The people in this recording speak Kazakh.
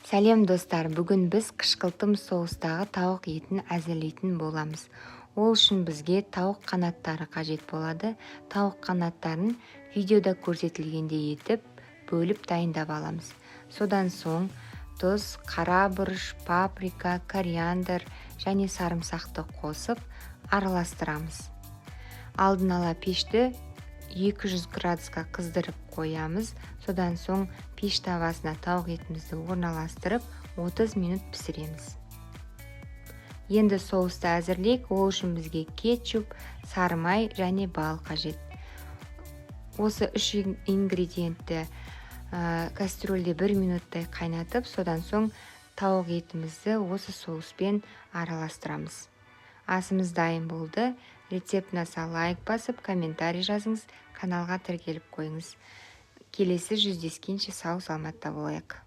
Сәлем достар, бүгін біз қышқылтым соустағы тауық етін әзірлейтін боламыз. Ол үшін бізге тауық қанаттары қажет болады. Тауық қанаттарын видеода көрсетілгендей етіп, бөліп дайындап аламыз. Содан соң тұз, қара бұрыш, паприка, кориандр және сарымсақты қосып араластырамыз. Алдын ала пешті 200 градусқа қыздырып қоямыз. Содан соң пеш тавасына тауық етімізді орналастырып 30 минут пісіреміз. Енді соусты әзірлейік. Ол үшін бізге кетчуп, сары май және бал қажет. Осы 3 ингредиентті кастрөлде 1 минуттай қайнатып, содан соң тауық етімізді осы соуспен араластырамыз. Асымыз дайын болды. Рецепт ұнаса лайк басып, комментарий жазыңыз, каналға тіркеліп қойыңыз. Келесі жүздескенше сау саламатта болайық.